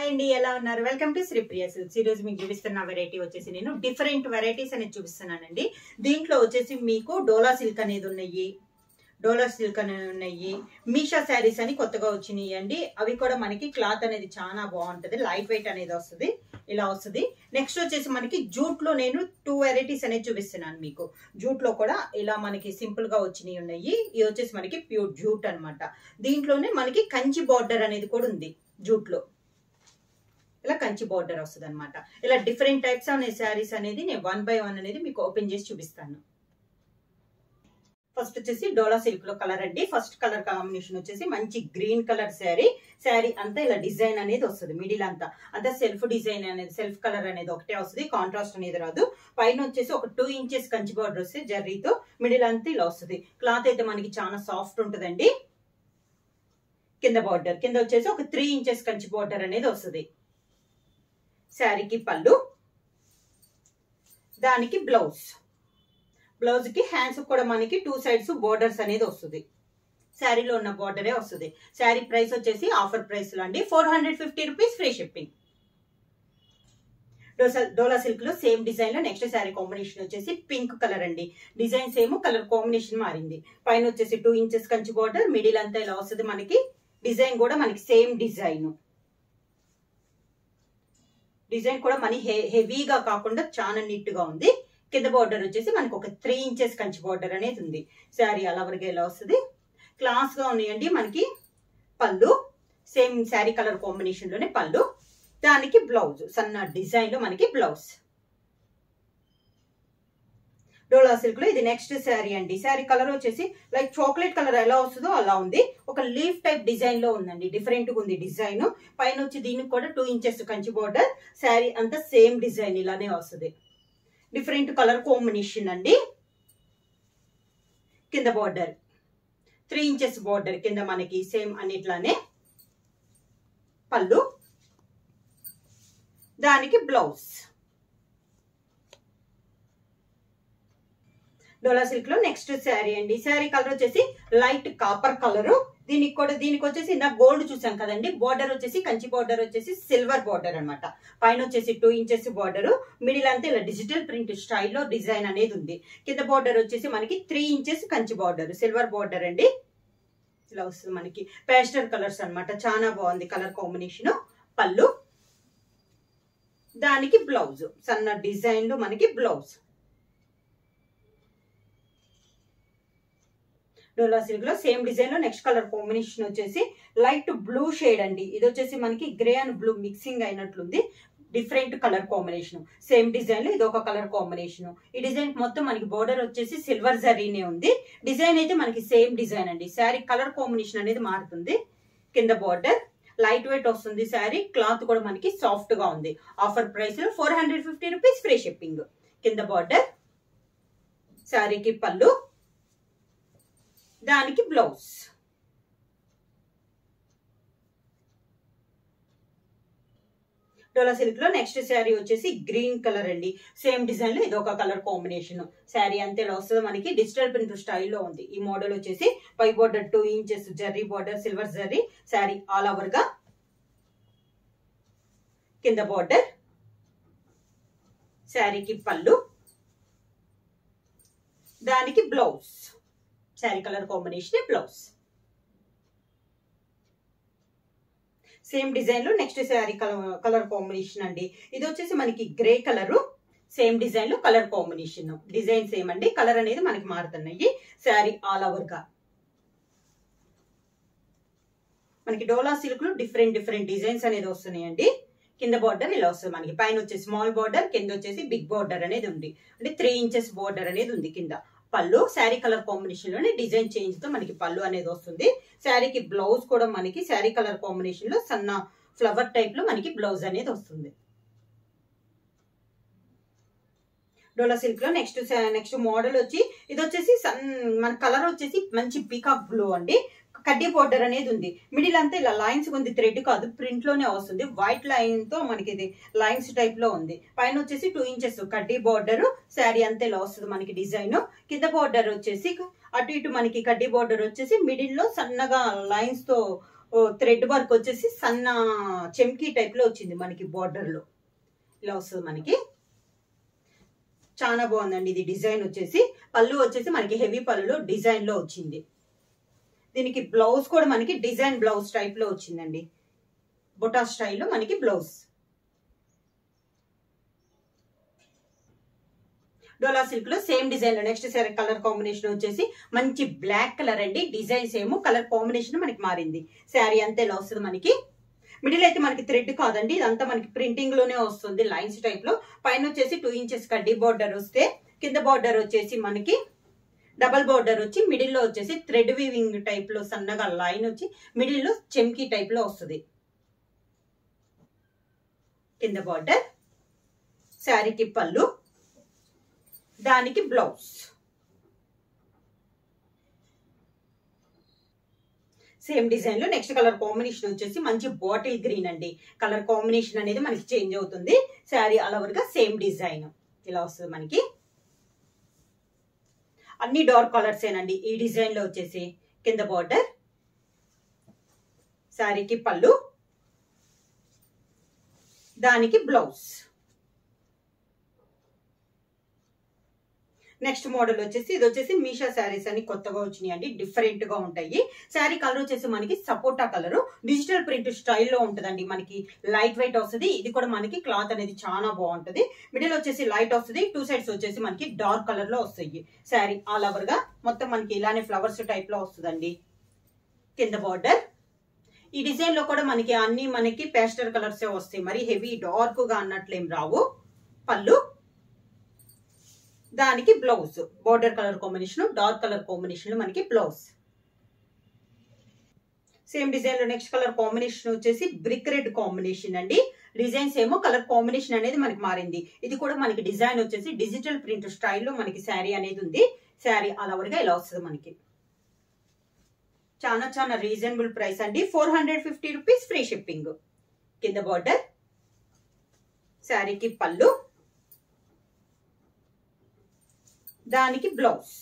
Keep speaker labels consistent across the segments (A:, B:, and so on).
A: Hi అండి, ఎలా ఉన్నారు? Welcome to Sripriya silks. ఈ రోజు మీకు చూపిస్తున్న వెరైటీ వచ్చేసి నేను డిఫరెంట్ వెరైటీస్ అనేది చూపిస్తున్నానండి. దీంట్లో వచ్చేసి మీకు డోలా సిల్క్ అనేది ఉన్నాయి, మీషా శారీస్ అని కొత్తగా వచ్చినాయి అండి. అవి కూడా మనకి క్లాత్ అనేది చాలా బాగుంటది, లైట్ వెయిట్ అనేది వస్తుంది, ఇలా వస్తుంది. నెక్స్ట్ వచ్చేసి మనకి జూట్ లో నేను 2 వెరైటీస్ అనేది చూపిస్తున్నాను మీకు. జూట్ లో కూడా ఇలా మనకి సింపుల్ గా వచ్చినాయి ఉన్నాయి. ఇది వచ్చేసి మనకి ప్యూర్ జూట్ అన్నమాట. దీంట్లోనే మనకి కంచి బార్డర్ అనేది కూడా ఉంది. జూట్ లో ఇలా కంచి బార్డర్ వస్తుంది అనమాట. ఇలా డిఫరెంట్ టైప్స్ ఆఫ్ శారీస్ అనేది నేను 1 by 1 అనేది మీకు ఓపెన్ చేసి చూపిస్తాను. ఫస్ట్ వచ్చేసి డోలా సిల్క్ లో కలర్ అండి. ఫస్ట్ కలర్ కాంబినేషన్ వచ్చేసి మంచి గ్రీన్ కలర్ శారీ అంతా ఇలా డిజైన్ అనేది వస్తుంది. మిడిల్ అంతా సెల్ఫ్ డిజైన్ అనేది, సెల్ఫ్ కలర్ అనేది ఒకటే వస్తుంది, కాంట్రాస్ట్ అనేది రాదు. పైన వచ్చేసి ఒక 2 inches కంచి బార్డర్ వస్తే జర్రీతో మిడిల్ అంతా ఇలా వస్తుంది. క్లాత్ అయితే మనకి చాలా సాఫ్ట్ ఉంటుందండి. కింద బార్డర్ కింద వచ్చేసి ఒక 3 inches కంచి బార్డర్ అనేది వస్తుంది. శారీకి పళ్ళు, దానికి బ్లౌజ్ కి హ్యాండ్స్ కూడా మనకి 2 sides బోర్డర్స్ అనేది వస్తుంది. శారీలో ఉన్న బోర్డరే వస్తుంది. శారీ ప్రైస్ వచ్చేసి ఆఫర్ ప్రైస్ లో అండి 450 రూపీస్, ఫ్రీ షిప్పింగ్. డోలా సిల్క్ లో సేమ్ డిజైన్ లో నెక్స్ట్ శారీ కాంబినేషన్ వచ్చేసి పింక్ కలర్ అండి. డిజైన్ సేమ్, కలర్ కాంబినేషన్ మారింది. పైన వచ్చేసి 2 inches కంచి బోర్డర్, మిడిల్ అంతా ఇలా వస్తుంది మనకి. డిజైన్ కూడా మనకి సేమ్ డిజైన్ కూడా మన హెవీగా కాకుండా చాలా నీట్ గా ఉంది. కింద బార్డర్ వచ్చేసి మనకి ఒక 3 inches కంచి బార్డర్ అనేది ఉంది. శారీ అలా వరకు ఇలా వస్తుంది. క్లాస్ గా ఉన్నాయండి. మనకి పళ్ళు సేమ్ శారీ కలర్ కాంబినేషన్ లోనే పళ్ళు, దానికి బ్లౌజ్ సన్న డిజైన్ లో మనకి బ్లౌజ్. డోలా సిల్క్ లో ఇది నెక్స్ట్ శారీ అండి. శారీ కలర్ వచ్చేసి లైక్ చాక్లెట్ కలర్ ఎలా వస్తుందో అలా ఉంది. ఒక లీఫ్ టైప్ డిజైన్ లో ఉందండి, డిఫరెంట్ గా ఉంది డిజైన్. పైన వచ్చి దీనికి కూడా 2 inches కంచి బార్డర్. శారీ అంతా సేమ్ డిజైన్ ఇలానే వస్తుంది. డిఫరెంట్ కలర్ కాంబినేషన్ అండి. కింద బార్డర్ 3 inches బార్డర్ కింద మనకి సేమ్ అన్నిట్లానే. పళ్ళు, దానికి బ్లౌజ్. డోలా సిల్క్ లో నెక్స్ట్ శారీ అండి. శారీ కలర్ వచ్చేసి లైట్ కాపర్ కలర్. దీనికి వచ్చేసి ఇందా గోల్డ్ చూసాం కదండి. బార్డర్ వచ్చేసి కంచి బార్డర్ వచ్చేసి సిల్వర్ బార్డర్ అనమాట. పైన వచ్చేసి 2 inches బార్డర్, మిడిల్ అంతా ఇలా డిజిటల్ ప్రింట్ స్టైల్లో డిజైన్ అనేది ఉంది. కింద బార్డర్ వచ్చేసి మనకి 3 inches Kanchi border, silver border అండి. ఇలా వస్తుంది మనకి. పేస్టల్ కలర్స్ అనమాట, చాలా బాగుంది కలర్ కాంబినేషన్. పళ్ళు, దానికి బ్లౌజ్ సన్న డిజైన్ లో మనకి బ్లౌజ్. డోలా సిల్క్ లో సేమ్ డిజైన్ లో నెక్స్ట్ కలర్ కాంబినేషన్ వచ్చేసి లైట్ బ్లూ షేడ్ అండి. ఇది వచ్చేసి మనకి గ్రే అండ్ బ్లూ మిక్సింగ్ అయినట్లుంది. Different colour combination. Same design లో ఇది ఒక కలర్ కాంబినేషన్. ఈ డిజైన్ మొత్తం మనకి బోర్డర్ వచ్చేసి సిల్వర్ జరీనే ఉంది. డిజైన్ అయితే మనకి సేమ్ డిజైన్ అండి. శారీ కలర్ కాంబినేషన్ అనేది మారుతుంది. కింద బోర్డర్ లైట్ వెయిట్ వస్తుంది. శారీ క్లాత్ కూడా మనకి సాఫ్ట్ గా ఉంది. Offer price 450 rupees, free shipping. కింద బోర్డర్, శారీకి పళ్ళు, దానికి బ్లౌజ్. డోలా సిల్క్ లో నెక్స్ట్ శారీ వచ్చేసి గ్రీన్ కలర్ అండి. సేమ్ డిజైన్ లో ఇది ఒక కలర్ కాంబినేషన్. శారీ అంతే ఇలా వస్తుంది మనకి. డిజిటల్ ప్రింట్ స్టైల్లో ఉంది. ఈ మోడల్ వచ్చేసి పై border 2 inches zari border, silver zari. Sari all over గా. కింద బార్డర్, శారీకి పళ్ళు, దానికి blouse. Sari colour combination blouse. Same design లో నెక్స్ట్ శారీ కలర్ కాంబినేషన్ అండి. ఇది వచ్చేసి మనకి గ్రే కలర్. సేమ్ డిజైన్ లో కలర్ కాంబినేషన్. డిజైన్ సేమ్ అండి, కలర్ అనేది మనకి మారుతున్నాయి. శారీ ఆల్ ఓవర్ గా. మనకి డోలా సిల్క్ లో డిఫరెంట్ డిజైన్స్ అనేది వస్తున్నాయండి. కింద బార్డర్ ఇలా వస్తుంది మనకి. పైన వచ్చేసి స్మాల్ బార్డర్, కింద వచ్చేసి బిగ్ బార్డర్ అనేది ఉంది. అంటే 3 inches బార్డర్ అనేది ఉంది కింద. పళ్ళు శారీ కలర్ కాంబినేషన్ లోనే డిజైన్ చేంజ్ తో మనకి పళ్ళు అనేది వస్తుంది. శారీకి బ్లౌజ్ కూడా మనకి శారీ కలర్ కాంబినేషన్ లో సన్న ఫ్లవర్ టైప్ లో మనకి బ్లౌజ్ అనేది వస్తుంది. డోలా సిల్క్ లో నెక్స్ట్ మోడల్ వచ్చి ఇది వచ్చేసి మన కలర్ వచ్చేసి మంచి పీకాక్ బ్లూ అండి. కడ్డీ బోర్డర్ అనేది ఉంది. మిడిల్ అంతా ఇలా లైన్స్ ఉంది, థ్రెడ్ కాదు, ప్రింట్ లోనే వస్తుంది. వైట్ లైన్ తో మనకి ఇది లైన్స్ టైప్ లో ఉంది. పైన వచ్చేసి 2 inches కడ్డీ బోర్డర్. శారీ అంతా ఇలా వస్తుంది మనకి డిజైన్. కింద బోర్డర్ వచ్చేసి అటు ఇటు మనకి కడ్డీ బోర్డర్ వచ్చేసి మిడిల్ లో సన్నగా లైన్స్ తో థ్రెడ్ వర్క్ వచ్చేసి సన్న చెమ్కీ టైప్ లో వచ్చింది మనకి బార్డర్ లో, ఇలా వస్తుంది మనకి. చాలా బాగుందండి ఇది డిజైన్ వచ్చేసి. పళ్ళు వచ్చేసి మనకి హెవీ పళ్ళులో డిజైన్ లో వచ్చింది. దీనికి బ్లౌజ్ కూడా మనకి డిజైన్ బ్లౌజ్ టైప్ లో వచ్చిందండి, బొటా స్టైల్లో మనకి బ్లౌజ్. డోలా సిల్క్ లో సేమ్ డిజైన్ లో నెక్స్ట్ సారీ కలర్ కాంబినేషన్ వచ్చేసి మంచి బ్లాక్ కలర్ అండి. డిజైన్ సేమ్, కలర్ కాంబినేషన్ మనకి మారింది. శారీ అంతా ఇలా వస్తుంది మనకి. మిడిల్ అయితే మనకి థ్రెడ్ కాదండి, ఇదంతా మనకి ప్రింటింగ్ లోనే వస్తుంది లైన్స్ టైప్ లో. పైన వచ్చేసి 2 ఇంచెస్ కడ్డీ బార్డర్ వస్తే, కింద బార్డర్ వచ్చేసి మనకి డబల్ బార్డర్ వచ్చి, మిడిల్ లో వచ్చేసి థ్రెడ్ వీవింగ్ టైప్ లో సన్నగా లైన్ వచ్చి, మిడిల్ లో చెమ్కీ టైప్ లో వస్తుంది. కింద బార్డర్, శారీకి పళ్ళు, దానికి బ్లౌజ్. సేమ్ డిజైన్ లో నెక్స్ట్ కలర్ కాంబినేషన్ వచ్చేసి మంచి బాటిల్ గ్రీన్ అండి. కలర్ కాంబినేషన్ అనేది మనకి చేంజ్ అవుతుంది. శారీ ఆల్ ఓవర్ గా సేమ్ డిజైన్ ఇలా వస్తుంది మనకి. అన్ని డార్క్ కలర్స్ ఏనండి ఈ డిజైన్ లో వచ్చేసి. కింద బార్డర్, శారీకి పళ్ళు, దానికి బ్లౌజ్. నెక్స్ట్ మోడల్ వచ్చేసి ఇది వచ్చేసి మీషా శారీస్ అని కొత్తగా వచ్చినాయి అండి, డిఫరెంట్ గా ఉంటాయి. శారీ కలర్ వచ్చేసి మనకి సపోటా కలర్, డిజిటల్ ప్రింట్ స్టైల్లో ఉంటదండి. మనకి లైట్ వెయిట్ వస్తుంది. ఇది కూడా మనకి క్లాత్ అనేది చాలా బాగుంటది. మిడిల్ వచ్చేసి లైట్ వస్తుంది, 2 సైడ్స్ వచ్చేసి మనకి డార్క్ కలర్ లో వస్తాయి. శారీ ఆల్ ఓవర్ గా మొత్తం మనకి ఇలానే ఫ్లవర్స్ టైప్ లో వస్తుందండి. కింద బార్డర్. ఈ డిజైన్ లో కూడా మనకి అన్ని మనకి పేస్టల్ కలర్స్ వస్తాయి, మరి హెవీ డార్క్ గా అన్నట్లేం రావు. పళ్ళు, దానికి blouse. Border colour combination, dark colour combination లో మనకి బ్లౌజ్. సేమ్ డిజైన్ లో నెక్స్ట్ కలర్ కాంబినేషన్ వచ్చేసి బ్రిక్ రెడ్ కాంబినేషన్ అండి. డిజైన్స్ ఏమో కలర్ కాంబినేషన్ అనేది మనకి మారింది. ఇది కూడా మనకి డిజైన్ వచ్చేసి డిజిటల్ ప్రింట్ స్టైల్లో మనకి శారీ అనేది ఉంది. శారీ ఆల్ ఓవర్ గా ఇలా వస్తుంది మనకి. చాలా చాలా రీజనబుల్ ప్రైస్ అండి, 450 రూపీస్ ఫ్రీ షిప్పింగ్. కింద బార్డర్, శారీకి పళ్ళు, దానికి బ్లౌజ్.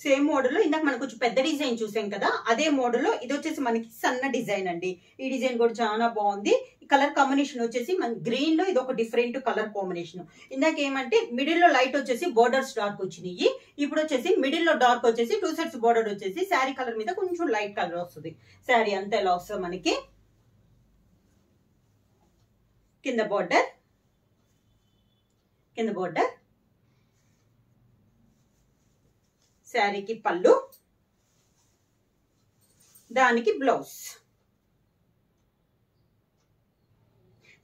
A: సేమ్ మోడల్లో ఇందాక మనకు కొంచెం పెద్ద డిజైన్ చూసాం కదా, అదే మోడల్లో ఇది వచ్చేసి మనకి సన్న డిజైన్ అండి. ఈ డిజైన్ కూడా చాలా బాగుంది. కలర్ కాంబినేషన్ వచ్చేసి మన గ్రీన్ లో ఇది ఒక డిఫరెంట్ కలర్ కాంబినేషన్. ఇందాక ఏమంటే మిడిల్ లో లైట్ వచ్చేసి బోర్డర్స్ డార్క్ వచ్చినాయి. ఇప్పుడు వచ్చేసి మిడిల్ లో డార్క్ వచ్చేసి 2 సైడ్స్ బోర్డర్ వచ్చేసి శారీ కలర్ మీద కొంచెం లైట్ కలర్ వస్తుంది. శారీ అంతా ఎలా వస్తుంది మనకి. కింద బార్డర్, కింద బార్డర్, శారీకి పళ్ళు, దానికి బ్లౌజ్.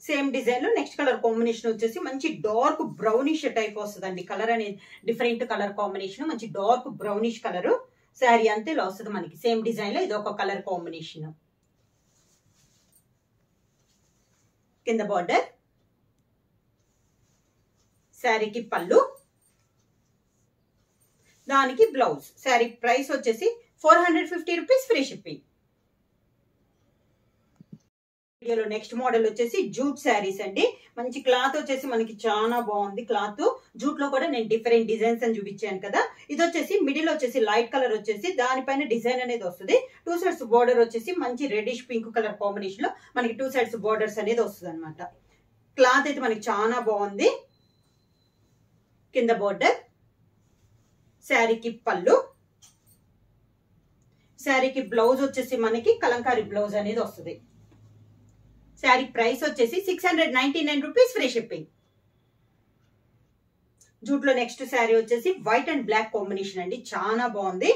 A: సేమ్ డిజైన్ లో నెక్స్ట్ కలర్ కాంబినేషన్ వచ్చేసి మంచి డార్క్ బ్రౌనిష్ టైప్ వస్తుందండి. కలర్ అనేది డిఫరెంట్ కలర్ కాంబినేషన్, మంచి డార్క్ బ్రౌనిష్ కలర్. శారీ అంతే ఇలా వస్తుంది మనకి. సేమ్ డిజైన్ లో ఇది ఒక కలర్ కాంబినేషన్. కింద బార్డర్, శారీకి పళ్ళు, దానికి బ్లౌజ్. శారీ ప్రైస్ వచ్చేసి 450 రూపీస్ ఫ్రీ షిప్పింగ్. వీడియోలో నెక్స్ట్ మోడల్ వచ్చేసి జూట్ శారీస్ అండి. మంచి క్లాత్ వచ్చేసి మనకి చాలా బాగుంది. క్లాత్ జూట్ లో కూడా నేను డిఫరెంట్ డిజైన్స్ అని చూపించాను కదా. ఇది వచ్చేసి మిడిల్ వచ్చేసి లైట్ కలర్ వచ్చేసి దానిపైన డిజైన్ అనేది వస్తుంది. 2 సైడ్స్ బోర్డర్ వచ్చేసి మంచి రెడిష్ పింక్ కలర్ కాంబినేషన్ లో మనకి 2 సైడ్స్ బోర్డర్స్ అనేది వస్తుంది అనమాట. క్లాత్ అయితే మనకి చాలా బాగుంది. కింద బోర్డర్, శారీకి పళ్ళు, శారీకి బ్లౌజ్ వచ్చేసి మనకి కలంకారీ బ్లౌజ్ అనేది వస్తుంది. శారీ ప్రైస్ వచ్చేసి 699 రూపీస్ ఫ్రీ షిప్పింగ్. జూట్ లో నెక్స్ట్ శారీ వచ్చేసి వైట్ అండ్ బ్లాక్ కాంబినేషన్ అండి. చాలా బాగుంది.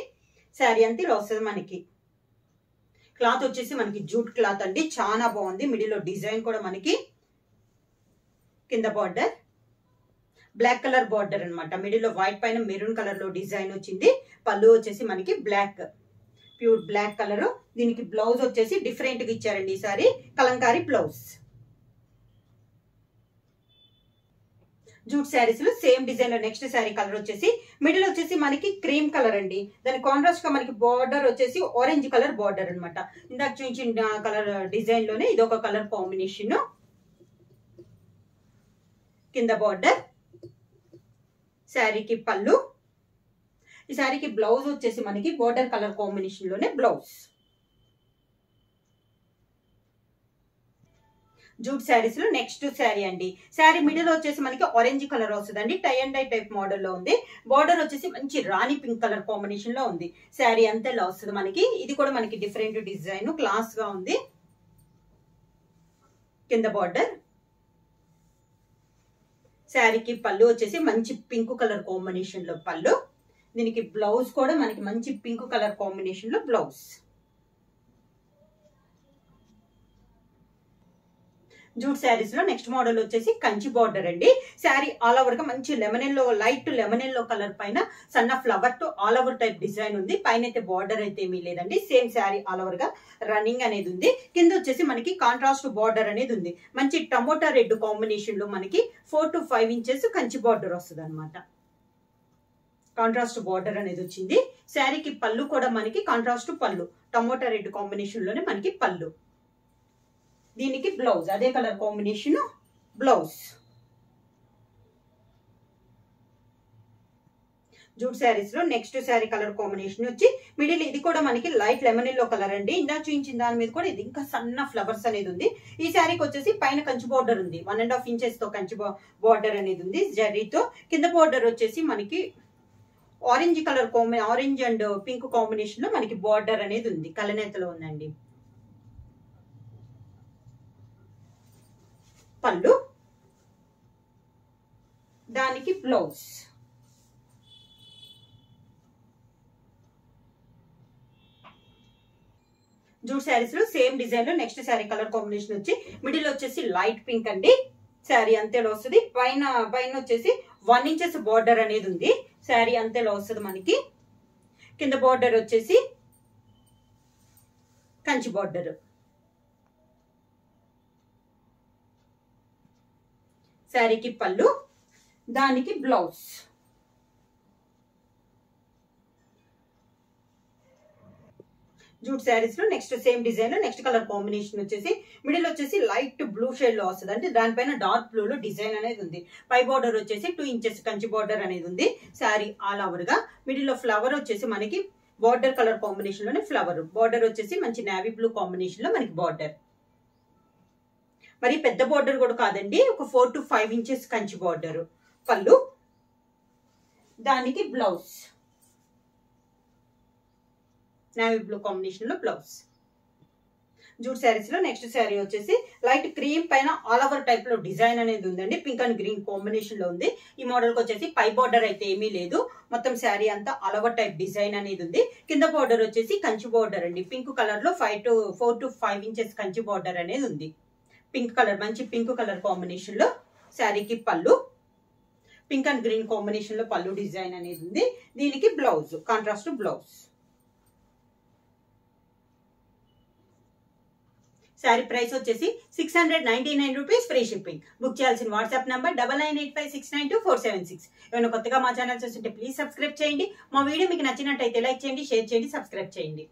A: శారీ అంతా ఇలా వస్తుంది మనకి. క్లాత్ వచ్చేసి మనకి జూట్ క్లాత్ అండి, చాలా బాగుంది. మిడిల్ లో డిజైన్ కూడా మనకి. కింద బార్డర్, బ్లాక్ కలర్ బార్డర్ అనమాట. మిడిల్ లో వైట్ పైన మెరూన్ కలర్ లో డిజైన్ వచ్చింది. పళ్ళు వచ్చేసి మనకి బ్లాక్, ప్యూర్ బ్లాక్ కలర్. దీనికి బ్లౌజ్ వచ్చేసి డిఫరెంట్ గా ఇచ్చారండి ఈసారి, కలంకారీ బ్లౌజ్. జూట్ శారీస్ లో సేమ్ డిజైన్ లో నెక్స్ట్ శారీ కలర్ వచ్చేసి మిడిల్ వచ్చేసి మనకి క్రీమ్ కలర్ అండి. దాని కాంట్రాస్ట్ గా మనకి బార్డర్ వచ్చేసి ఆరెంజ్ కలర్ బార్డర్ అనమాట. ఇందాక చూపించిన కలర్ డిజైన్ లోనే ఇది ఒక కలర్ కాంబినేషన్. కింద బార్డర్, శారీకి పళ్ళు. ఈ శారీకి బ్లౌజ్ వచ్చేసి మనకి బోర్డర్ కలర్ కాంబినేషన్ లోనే బ్లౌజ్. జూట్ శారీస్ లో నెక్స్ట్ శారీ అండి. శారీ మిడిల్ వచ్చేసి మనకి ఆరెంజ్ కలర్ వస్తుందండి. Tie and dye type model లో ఉంది. బార్డర్ వచ్చేసి మంచి రాణి పింక్ కలర్ కాంబినేషన్ లో ఉంది. శారీ అంతా ఇలా వస్తుంది మనకి. ఇది కూడా మనకి డిఫరెంట్ డిజైన్, క్లాస్ గా ఉంది. కింద బార్డర్. శారీకి పళ్ళు వచ్చేసి మంచి పింక్ కలర్ కాంబినేషన్ లో పళ్ళు. దీనికి బ్లౌజ్ కూడా మనకి మంచి పింక్ కలర్ కాంబినేషన్ లో బ్లౌజ్. జూట్ శారీస్ లో నెక్స్ట్ మోడల్ వచ్చేసి కంచి బార్డర్ అండి. శారీ ఆల్ ఓవర్ గా మంచి lemon yellow, light lemon yellow colour పైన సన్న ఫ్లవర్ తో ఆల్ ఓవర్ టైప్ డిజైన్ ఉంది. పైన అయితే బార్డర్ అయితే ఏమీ లేదండి. సేమ్ శారీ ఆల్ ఓవర్ గా రన్నింగ్ అనేది ఉంది. కింద వచ్చేసి మనకి కాంట్రాస్ట్ బార్డర్ అనేది ఉంది. మంచి టమోటా రెడ్ కాంబినేషన్ లో మనకి 4 to 5 ఇంచెస్ కంచి బార్డర్ వస్తుంది అనమాట. కాంట్రాస్ట్ బార్డర్ అనేది వచ్చింది. శారీకి పళ్ళు కూడా మనకి కాంట్రాస్ట్ పళ్ళు, టమోటా రెడ్ కాంబినేషన్ లోనే మనకి పళ్ళు. దీనికి బ్లౌజ్ అదే colour combination blouse. Jute saris లో నెక్స్ట్ శారీ కలర్ కాంబినేషన్ వచ్చి మిడిల్, ఇది కూడా మనకి లైట్ లెమన్ ఎల్లో కలర్ అండి. ఇందా చూపించిన దాని మీద కూడా ఇది ఇంకా సన్న ఫ్లవర్స్ అనేది ఉంది. ఈ శారీకి వచ్చేసి పైన కంచి బార్డర్ ఉంది. 1.5 ఇంచెస్ తో కంచి బార్డర్ అనేది ఉంది జరీతో. కింద బార్డర్ వచ్చేసి మనకి orange colour orange and pink combination లో మనకి బార్డర్ అనేది ఉంది. కలనేతలో ఉందండి. పళ్ళు, దానికి బ్లౌజ్. జూట్ శారీస్ లో సేమ్ డిజైన్ లో నెక్స్ట్ శారీ కలర్ కాంబినేషన్ వచ్చి మిడిల్ వచ్చేసి లైట్ పింక్ అండి. శారీ అంతేలో వస్తుంది. పైన వచ్చేసి 1 ఇంచెస్ బార్డర్ అనేది ఉంది. శారీ అంతేలో వస్తుంది మనకి. కింద బార్డర్ వచ్చేసి కంచి బార్డర్. శారీకి పళ్ళు, దానికి బ్లౌజ్. జూట్ శారీస్ లో నెక్స్ట్ సేమ్ డిజైన్ లో నెక్స్ట్ కలర్ కాంబినేషన్ వచ్చేసి మిడిల్ వచ్చేసి లైట్ బ్లూ షేడ్ లో వస్తుంది. అంటే దానిపైన డార్క్ బ్లూ లో డిజైన్ అనేది ఉంది. పై బార్డర్ వచ్చేసి 2 ఇంచెస్ కంచి బార్డర్ అనేది ఉంది. శారీ ఆల్ ఓవర్ గా మిడిల్ లో ఫ్లవర్ వచ్చేసి మనకి బార్డర్ కలర్ కాంబినేషన్ లోనే ఫ్లవర్. బార్డర్ వచ్చేసి మంచి నేవీ బ్లూ కాంబినేషన్ లో మనకి బార్డర్. మరి పెద్ద బార్డర్ కూడా కాదండి, ఒక 4 to 5 ఇంచెస్ కంచి బార్డర్. పళ్ళు, దానికి బ్లౌజ్. నేవీ బ్లూ కాంబినేషన్ లో బ్లౌజ్. జూట్ శారీస్ లో నెక్స్ట్ శారీ వచ్చేసి లైట్ క్రీమ్ పైన ఆల్ ఓవర్ టైప్ లో డిజైన్ అనేది ఉందండి. పింక్ అండ్ గ్రీన్ కాంబినేషన్ లో ఉంది. ఈ మోడల్ కి వచ్చేసి పై బార్డర్ అయితే ఏమీ లేదు. మొత్తం శారీ అంతా ఆల్ ఓవర్ టైప్ డిజైన్ అనేది ఉంది. కింద బార్డర్ వచ్చేసి కంచి బార్డర్ అండి. పింక్ కలర్ లో 4 to 5 ఇంచెస్ కంచి బార్డర్ అనేది ఉంది. పింక్ కలర్, మంచి పింక్ కలర్ కాంబినేషన్ లో శారీకి పళ్ళు, పింక్ అండ్ గ్రీన్ కాంబినేషన్ లో పళ్ళు డిజైన్ అనేది ఉంది. దీనికి blouse, contrast blouse. Sari price వచ్చేసి 699 రూపీస్, ఫ్రీ షిప్పింగ్. బుక్ చేయాల్సిన వాట్సాప్ నంబర్ 9985692476. ఏమైనా కొత్తగా మా ఛానల్ చూస్తుంటే ప్లీజ్ సబ్స్క్రైబ్ చేయండి. మా వీడియో మీకు నచ్చినట్టయితే లైక్ చేయండి, షేర్ చేయండి, సబ్స్క్రైబ్ చేయండి.